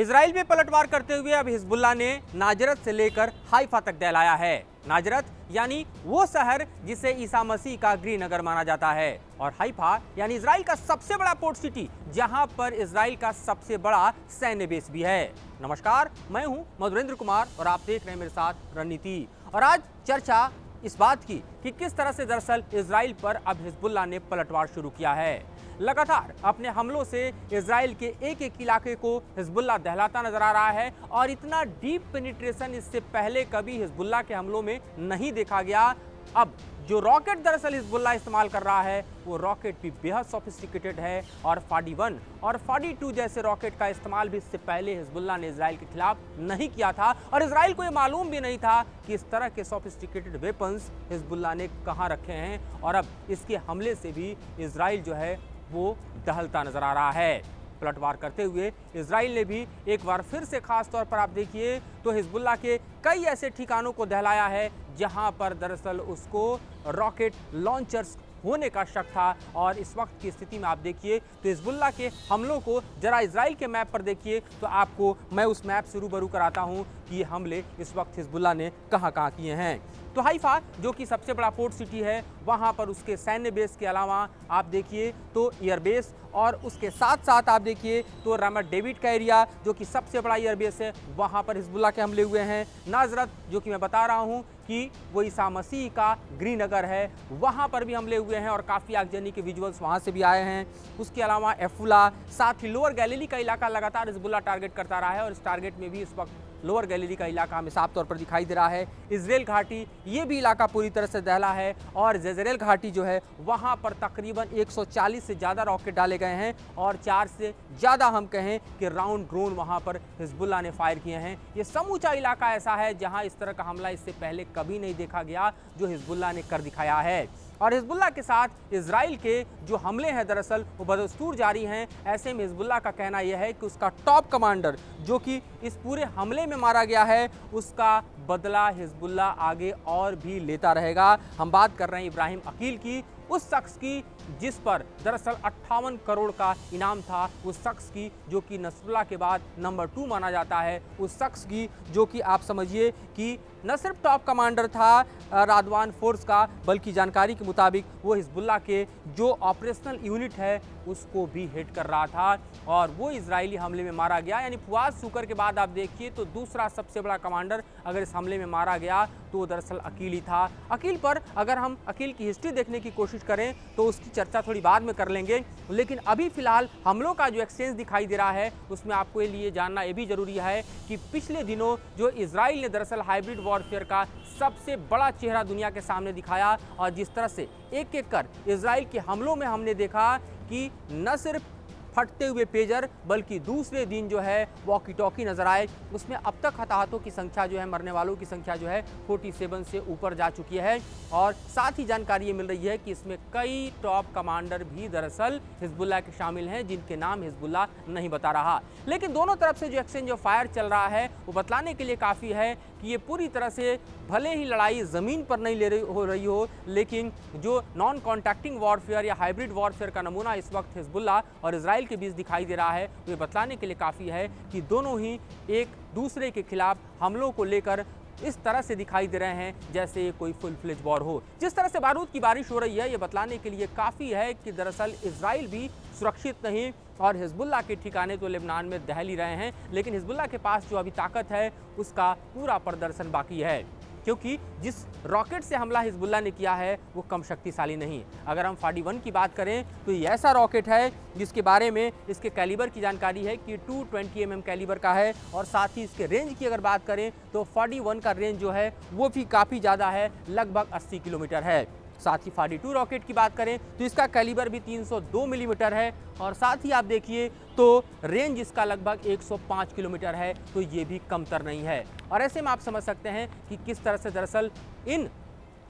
Israel में पलटवार करते हुए अब हिजबुल्लाह ने नाजरत से लेकर हाइफा तक दहलाया है। नाजरत यानी वो शहर जिसे ईसा मसीह का गृहनगर माना जाता है, और हाइफा यानी इजराइल का सबसे बड़ा पोर्ट सिटी, जहां पर इजराइल का सबसे बड़ा सैन्य बेस भी है। नमस्कार, मैं हूं मधुरेंद्र कुमार और आप देख रहे हैं मेरे साथ रणनीति। और आज चर्चा इस बात की कि किस तरह से दरअसल इजराइल पर अब हिजबुल्लाह ने पलटवार शुरू किया है। लगातार अपने हमलों से इजराइल के एक एक इलाके को हिजबुल्लाह दहलाता नजर आ रहा है, और इतना डीप पेनिट्रेशन इससे पहले कभी हिजबुल्लाह के हमलों में नहीं देखा गया। अब जो रॉकेट दरअसल हिजबुल्लाह इस्तेमाल कर रहा है वो रॉकेट भी बेहद सोफिस्टिकेटेड है, और फाडी 1 और फाडी 2 जैसे रॉकेट का इस्तेमाल भी इससे पहले हिजबुल्लाह ने इजराइल के खिलाफ नहीं किया था, और इजराइल को ये मालूम भी नहीं था कि इस तरह के सोफिस्टिकेटेड वेपन्स हिजबुल्लाह ने कहाँ रखे हैं। और अब इसके हमले से भी इजराइल जो है वो दहलता नजर आ रहा है। पलटवार करते हुए इजराइल ने भी एक बार फिर से खास तौर पर आप देखिए तो हिजबुल्लाह के कई ऐसे ठिकानों को दहलाया है जहां पर दरअसल उसको रॉकेट लॉन्चर्स होने का शक था। और इस वक्त की स्थिति में आप देखिए तो हिजबुल्लाह के हमलों को जरा इजराइल के मैप पर देखिए तो आपको मैं उस मैप से रूबरू कराता हूं कि ये हमले इस वक्त हिजबुल्लाह ने कहां कहां किए हैं। तो हाइफा जो कि सबसे बड़ा पोर्ट सिटी है, वहां पर उसके सैन्य बेस के अलावा आप देखिए तो एयरबेस, और उसके साथ साथ आप देखिए तो रामत डेविड का एरिया जो कि सबसे बड़ा एयरबेस है, वहां पर हिजबुल्लाह के हमले हुए हैं। नाजरत जो कि मैं बता रहा हूं कि वो ईसा मसीह का गृहनगर है, वहां पर भी हमले हुए हैं और काफ़ी आगजनी के विजुअल्स वहां से भी आए हैं। उसके अलावा एफुला, साथ ही लोअर गैलीली का इलाका लगातार हिजबुल्लाह टारगेट करता रहा है, और इस टारगेट में भी इस वक्त लोअर गैलीली का इलाका हमें साफ तौर पर दिखाई दे रहा है। इजराइल घाटी, ये भी इलाका पूरी तरह से दहला है, और जेजरेल घाटी जो है वहां पर तकरीबन 140 से ज़्यादा रॉकेट डाले गए हैं, और 4 से ज़्यादा हम कहें कि राउंड ड्रोन वहां पर हिजबुल्लाह ने फायर किए हैं। ये समूचा इलाका ऐसा है जहां इस तरह का हमला इससे पहले कभी नहीं देखा गया जो हिजबुल्लाह ने कर दिखाया है। और हिजबुल्लाह के साथ इजराइल के जो हमले हैं दरअसल वो बदस्तूर जारी हैं। ऐसे में हिजबुल्लाह का कहना यह है कि उसका टॉप कमांडर जो कि इस पूरे हमले में मारा गया है, उसका बदला हिजबुल्लाह आगे और भी लेता रहेगा। हम बात कर रहे हैं इब्राहिम अकील की, उस शख्स की जिस पर दरअसल 58 करोड़ का इनाम था, उस शख्स की जो कि नसरुल्लाह के बाद नंबर 2 माना जाता है, उस शख्स की जो कि आप समझिए कि न सिर्फ टॉप कमांडर था रादवान फोर्स का, बल्कि जानकारी के मुताबिक वो हिजबुल्लाह के जो ऑपरेशनल यूनिट है उसको भी हिट कर रहा था, और वो इजरायली हमले में मारा गया। यानी फुआद शुक्र के बाद आप देखिए तो दूसरा सबसे बड़ा कमांडर अगर इस हमले में मारा गया तो दरअसल अकील ही था। अकील पर अगर हम अकील की हिस्ट्री देखने की कोशिश करें तो उसकी चर्चा थोड़ी बाद में कर लेंगे, लेकिन अभी फिलहाल हमलों का जो एक्सचेंज दिखाई दे रहा है उसमें आपको ये लिए जानना ये भी जरूरी है कि पिछले दिनों जो इजराइल ने दरअसल हाइब्रिड वॉरफेयर का सबसे बड़ा चेहरा दुनिया के सामने दिखाया, और जिस तरह से एक एक कर इजराइल के हमलों में हमने देखा कि न सिर्फ फटते हुए पेजर बल्कि दूसरे दिन जो है वॉकी टॉकी नजर आए, उसमें अब तक हताहतों की संख्या जो है, मरने वालों की संख्या जो है 47 से ऊपर जा चुकी है। और साथ ही जानकारी ये मिल रही है कि इसमें कई टॉप कमांडर भी दरअसल हिजबुल्लाह के शामिल हैं जिनके नाम हिजबुल्लाह नहीं बता रहा। लेकिन दोनों तरफ से जो एक्सचेंज ऑफ फायर चल रहा है वो बतलाने के लिए काफ़ी है कि ये पूरी तरह से भले ही लड़ाई ज़मीन पर नहीं हो रही हो, लेकिन जो नॉन कॉन्टैक्टिंग वॉरफेयर या हाइब्रिड वॉरफेयर का नमूना इस वक्त हिजबुल्लाह और इजराइल के बीच दिखाई दे रहा है, वो बतलाने के लिए काफ़ी है कि दोनों ही एक दूसरे के खिलाफ हमलों को लेकर इस तरह से दिखाई दे रहे हैं जैसे ये कोई फुल फ्लेज वॉर हो। जिस तरह से बारूद की बारिश हो रही है, ये बतलाने के लिए काफ़ी है कि दरअसल इजराइल भी सुरक्षित नहीं, और हिजबुल्लाह के ठिकाने तो लेबनान में दहल ही रहे हैं, लेकिन हिजबुल्लाह के पास जो अभी ताकत है उसका पूरा प्रदर्शन बाकी है, क्योंकि जिस रॉकेट से हमला हिजबुल्लाह ने किया है वो कम शक्तिशाली नहीं। अगर हम फाडी 1 की बात करें तो ये ऐसा रॉकेट है जिसके बारे में इसके कैलिबर की जानकारी है कि 220 mm कैलिबर का है, और साथ ही इसके रेंज की अगर बात करें तो फाडी 1 का रेंज जो है वो भी काफ़ी ज़्यादा है, लगभग 80 किलोमीटर है। साथ ही फाडी 2 रॉकेट की बात करें तो इसका कैलिबर भी 302 मिलीमीटर है, और साथ ही आप देखिए तो रेंज इसका लगभग 105 किलोमीटर है, तो ये भी कमतर नहीं है। और ऐसे में आप समझ सकते हैं कि किस तरह से दरअसल इन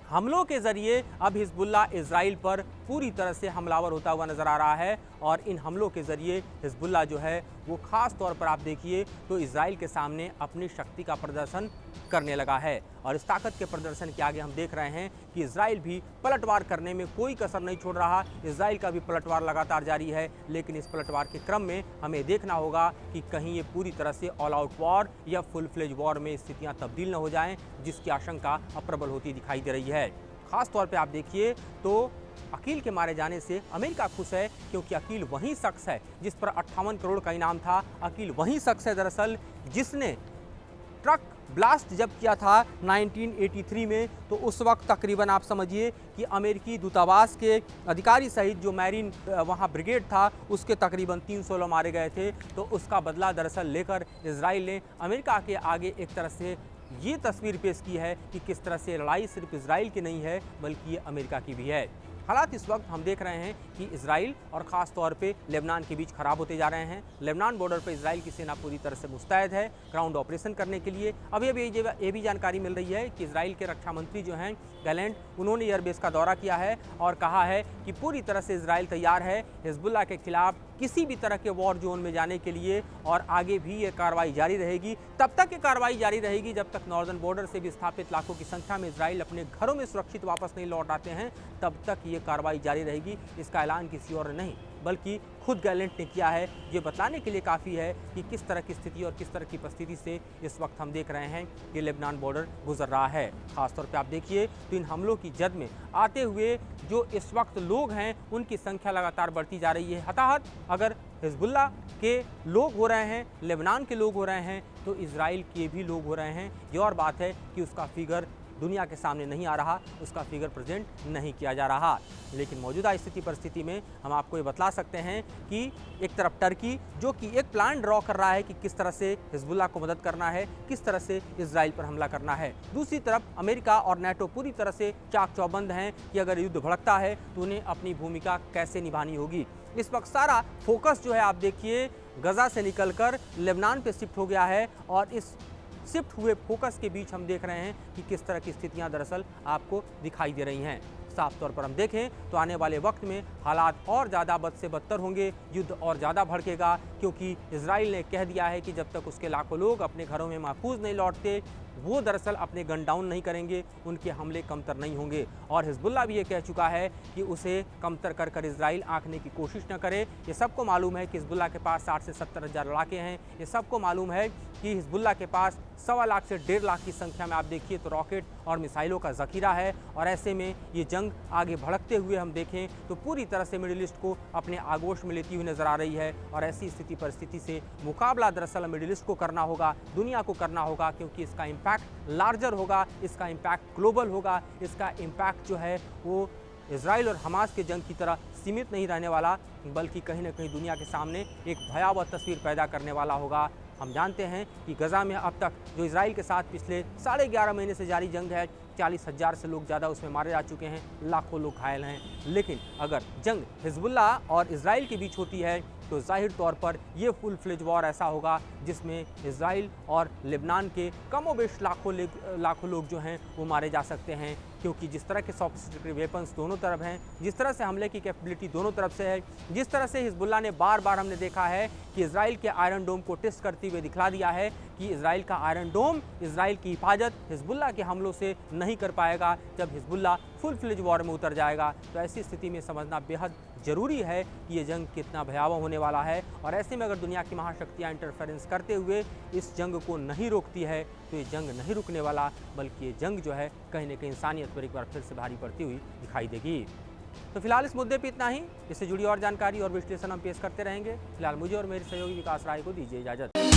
हमलों के जरिए अब हिजबुल्लाह इजराइल पर पूरी तरह से हमलावर होता हुआ नजर आ रहा है और इन हमलों के जरिए हिजबुल्लाह जो है वो खास तौर पर आप देखिए तो इजराइल के सामने अपनी शक्ति का प्रदर्शन करने लगा है। और इस ताकत के प्रदर्शन के आगे हम देख रहे हैं कि इजराइल भी पलटवार करने में कोई कसर नहीं छोड़ रहा। इजराइल का भी पलटवार लगातार जारी है, लेकिन इस पलटवार के क्रम में हमें देखना होगा कि कहीं ये पूरी तरह से ऑल आउट वॉर या फुल फ्लेज वॉर में स्थितियां तब्दील न हो जाएं, जिसकी आशंका अब प्रबल होती दिखाई दे रही है। खास तौर पे आप देखिए तो अकील के मारे जाने से अमेरिका खुश है, क्योंकि अकील वही शख्स है जिस पर 58 करोड़ का इनाम था। अकील वही शख्स है दरअसल जिसने ट्रक ब्लास्ट जब किया था 1983 में, तो उस वक्त तकरीबन आप समझिए कि अमेरिकी दूतावास के अधिकारी सहित जो मैरीन वहाँ ब्रिगेड था उसके तकरीबन 300 लोग मारे गए थे। तो उसका बदला दरअसल लेकर इजराइल ने अमेरिका के आगे एक तरह से ये तस्वीर पेश की है कि किस तरह से लड़ाई सिर्फ इजराइल की नहीं है बल्कि ये अमेरिका की भी है। हालात इस वक्त हम देख रहे हैं कि इजराइल और ख़ास तौर पे लेबनान के बीच खराब होते जा रहे हैं। लेबनान बॉर्डर पर इजराइल की सेना पूरी तरह से मुस्तैद है ग्राउंड ऑपरेशन करने के लिए। अभी ये भी जानकारी मिल रही है कि इजराइल के रक्षा मंत्री जो हैं गैलेंट, उन्होंने एयरबेस का दौरा किया है और कहा है कि पूरी तरह से इजराइल तैयार है हिजबुल्लाह के खिलाफ किसी भी तरह के वॉर जोन में जाने के लिए, और आगे भी ये कार्रवाई जारी रहेगी। तब तक ये कार्रवाई जारी रहेगी जब तक नॉर्दर्न बॉर्डर से विस्थापित लाखों की संख्या में इजराइल अपने घरों में सुरक्षित वापस नहीं लौट आते हैं, तब तक ये कार्रवाई जारी रहेगी। इसका ऐलान किसी और ने नहीं बल्कि खुद गैलेंट ने किया है। ये बतलाने के लिए काफ़ी है कि किस तरह की स्थिति और किस तरह की परिस्थिति से इस वक्त हम देख रहे हैं कि लेबनान बॉर्डर गुजर रहा है। खासतौर पे आप देखिए तो इन हमलों की जद में आते हुए जो इस वक्त लोग हैं उनकी संख्या लगातार बढ़ती जा रही है। हताहत अगर हिजबुल्लाह के लोग हो रहे हैं, लेबनान के लोग हो रहे हैं, तो इजराइल के भी लोग हो रहे हैं। ये और बात है कि उसका फिगर दुनिया के सामने नहीं आ रहा, उसका फिगर प्रेजेंट नहीं किया जा रहा। लेकिन मौजूदा स्थिति परिस्थिति में हम आपको ये बतला सकते हैं कि एक तरफ टर्की जो कि एक प्लान ड्रॉ कर रहा है कि किस तरह से हिजबुल्लाह को मदद करना है, किस तरह से इजराइल पर हमला करना है। दूसरी तरफ अमेरिका और नेटो पूरी तरह से चाक चौबंद हैं कि अगर युद्ध भड़कता है तो उन्हें अपनी भूमिका कैसे निभानी होगी। इस वक्त सारा फोकस जो है आप देखिए गजा से निकलकर लेबनान पे शिफ्ट हो गया है, और इस शिफ्ट हुए फोकस के बीच हम देख रहे हैं कि किस तरह की स्थितियां दरअसल आपको दिखाई दे रही हैं। साफ तौर पर हम देखें तो आने वाले वक्त में हालात और ज़्यादा बद से बदतर होंगे, युद्ध और ज़्यादा भड़केगा, क्योंकि इजराइल ने कह दिया है कि जब तक उसके लाखों लोग अपने घरों में महफूज नहीं लौटते वो दरअसल अपने गन डाउन नहीं करेंगे, उनके हमले कमतर नहीं होंगे। और हिजबुल्लाह भी ये कह चुका है कि उसे कमतर कर कर इजराइल आंकने की कोशिश न करे। ये सबको मालूम है कि हिजबुल्लाह के पास 60 से 70 हज़ार लड़ाके हैं। ये सबको मालूम है कि हिजबुल्लाह के पास 1.25 लाख से 1.5 लाख की संख्या में आप देखिए तो रॉकेट और मिसाइलों का ज़ख़ीरा है। और ऐसे में ये जंग आगे भड़कते हुए हम देखें तो पूरी तरह से मिडिल ईस्ट को अपने आगोश में लेती हुई नज़र आ रही है। और ऐसी स्थिति परिस्थिति से मुकाबला दरअसल मिडिल ईस्ट को करना होगा, दुनिया को करना होगा, क्योंकि इसका इम्पैक्ट लार्जर होगा, इसका इम्पैक्ट ग्लोबल होगा, इसका इम्पैक्ट जो है वो इजराइल और हमास के जंग की तरह सीमित नहीं रहने वाला, बल्कि कहीं ना कहीं दुनिया के सामने एक भयावह तस्वीर पैदा करने वाला होगा। हम जानते हैं कि गजा में अब तक जो इजराइल के साथ पिछले 11.5 महीने से जारी जंग है, 40,000 से लोग ज़्यादा उसमें मारे जा चुके हैं, लाखों लोग घायल हैं। लेकिन अगर जंग हिजबुल्लाह और इजराइल के बीच होती है तो जाहिर तौर पर ये फुल फ्लेज वॉर ऐसा होगा जिसमें इजराइल और लेबनान के कमोबेश लाखों लोग जो हैं वो मारे जा सकते हैं, क्योंकि जिस तरह के सॉफिस्टिकेटेड वेपन्स दोनों तरफ हैं, जिस तरह से हमले की कैपेबिलिटी दोनों तरफ से है, जिस तरह से हिजबुल्लाह ने बार बार हमने देखा है कि इजराइल के आयरन डोम को टेस्ट करते हुए दिखला दिया है कि इजराइल का आयरन डोम इजराइल की हिफाजत हिजबुल्लाह के हमलों से नहीं कर पाएगा जब हिजबुल्लाह फुल फ्लेज वॉर में उतर जाएगा। तो ऐसी स्थिति में समझना बेहद ज़रूरी है कि ये जंग कितना भयावह होने वाला है। और ऐसे में अगर दुनिया की महाशक्तियाँ इंटरफेरेंस करते हुए इस जंग को नहीं रोकती है तो ये जंग नहीं रुकने वाला, बल्कि ये जंग जो है कहीं न कहीं इंसानियत पर एक बार फिर से भारी पड़ती हुई दिखाई देगी। तो फिलहाल इस मुद्दे पर इतना ही। इससे जुड़ी और जानकारी और विश्लेषण हम पेश करते रहेंगे। फिलहाल मुझे और मेरे सहयोगी विकास राय को दीजिए इजाज़त।